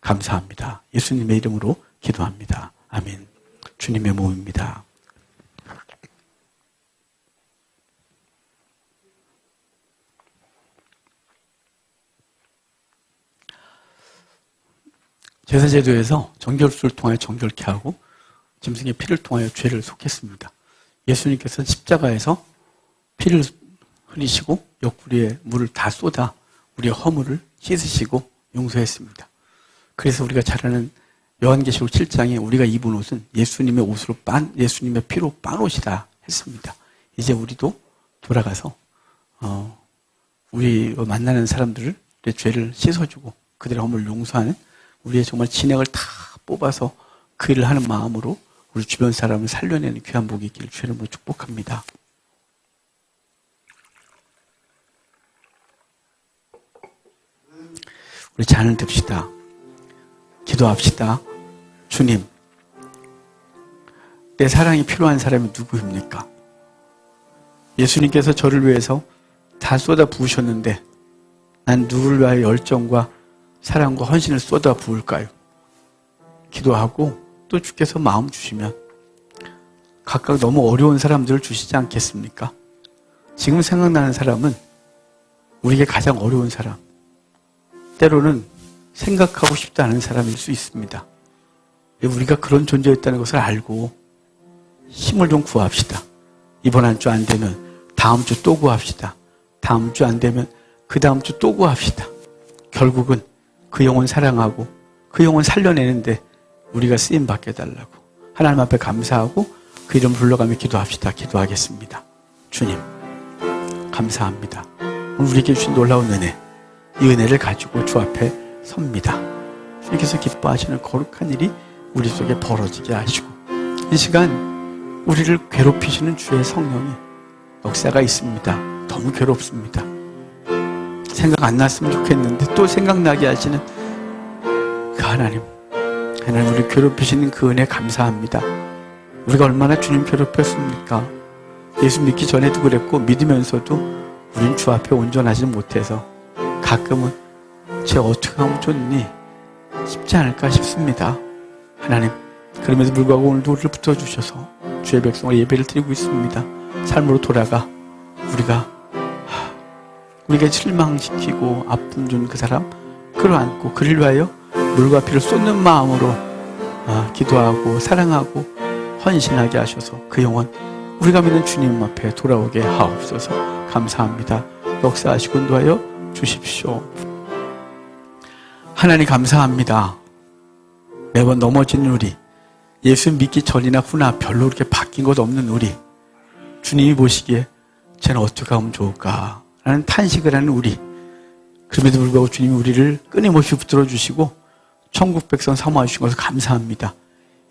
감사합니다. 예수님의 이름으로 기도합니다. 아멘. 주님의 몸입니다. 제사제도에서 정결수를 통하여 정결케 하고 짐승의 피를 통하여 죄를 속했습니다. 예수님께서는 십자가에서 피를 흘리시고 옆구리에 물을 다 쏟아 우리의 허물을 씻으시고 용서했습니다. 그래서 우리가 잘 아는 요한계시록 7장에 우리가 입은 옷은 예수님의 옷으로 예수님의 피로 빤 옷이다 했습니다. 이제 우리도 돌아가서 우리 만나는 사람들의 죄를 씻어주고 그들의 허물을 용서하는 우리의 정말 진액을 다 뽑아서 그 일을 하는 마음으로 우리 주변 사람을 살려내는 귀한 복이 있기를 주의 이름으로 축복합니다. 우리 잔을 듭시다. 기도합시다. 주님, 내 사랑이 필요한 사람이 누구입니까? 예수님께서 저를 위해서 다 쏟아 부으셨는데 난 누구를 위하여 열정과 사랑과 헌신을 쏟아 부을까요? 기도하고 또 주께서 마음 주시면 각각 너무 어려운 사람들을 주시지 않겠습니까? 지금 생각나는 사람은 우리에게 가장 어려운 사람, 때로는 생각하고 싶지 않은 사람일 수 있습니다. 우리가 그런 존재였다는 것을 알고 힘을 좀 구합시다. 이번 한 주 안 되면 다음 주 또 구합시다. 다음 주 안 되면 그 다음 주 또 구합시다. 결국은 그 영혼 사랑하고 그 영혼 살려내는데 우리가 쓰임 받게 해달라고 하나님 앞에 감사하고 그 이름 불러가며 기도합시다. 기도하겠습니다. 주님 감사합니다. 오늘 우리에게 주신 놀라운 은혜, 이 은혜를 가지고 주 앞에 섭니다. 주님께서 기뻐하시는 거룩한 일이 우리 속에 벌어지게 하시고 이 시간 우리를 괴롭히시는 주의 성령이 역사가 있습니다. 너무 괴롭습니다. 생각 안 났으면 좋겠는데 또 생각나게 하시는 그 하나님 우리 괴롭히시는 그 은혜 감사합니다. 우리가 얼마나 주님 괴롭혔습니까? 예수 믿기 전에도 그랬고 믿으면서도 우린 주 앞에 온전하지 못해서 가끔은 쟤 어떻게 하면 좋니? 쉽지 않을까 싶습니다. 하나님 그럼에도 불구하고 오늘도 우리를 붙어주셔서 주의 백성을 예배를 드리고 있습니다. 삶으로 돌아가 우리가 실망시키고 아픔 준 그 사람 끌어안고 그를 위하여 물과 피를 쏟는 마음으로 기도하고 사랑하고 헌신하게 하셔서 그 영혼 우리가 믿는 주님 앞에 돌아오게 하옵소서. 감사합니다. 역사하시고 인도하여 주십시오. 하나님 감사합니다. 매번 넘어지는 우리, 예수 믿기 전이나 후나 별로 그렇게 바뀐 것 없는 우리, 주님이 보시기에 쟤는 어떻게 하면 좋을까 라는 탄식을 하는 우리. 그럼에도 불구하고 주님이 우리를 끊임없이 붙들어 주시고 천국 백성 삼아 주신 것을 감사합니다.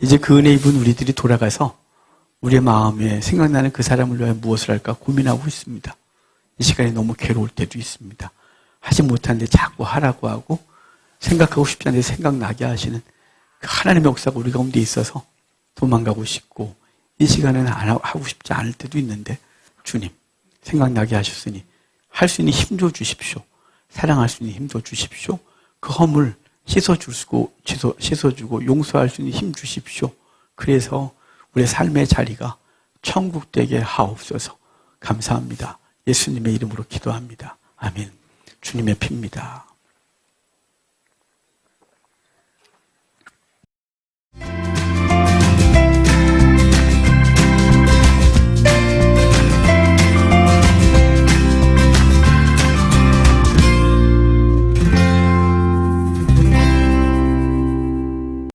이제 그 은혜 입은 우리들이 돌아가서 우리의 마음에 생각나는 그 사람을 위하여 무엇을 할까 고민하고 있습니다. 이 시간에 너무 괴로울 때도 있습니다. 하지 못하는데 자꾸 하라고 하고 생각하고 싶지 않은데 생각나게 하시는 그 하나님의 역사가 우리 가운데 있어서 도망가고 싶고 이 시간에는 하고 싶지 않을 때도 있는데 주님 생각나게 하셨으니 할 수 있는 힘 줘 주십시오. 사랑할 수 있는 힘 줘 주십시오. 그 허물 씻어주고 용서할 수 있는 힘 주십시오. 그래서 우리의 삶의 자리가 천국 되게 하옵소서. 감사합니다. 예수님의 이름으로 기도합니다. 아멘. 주님의 피입니다.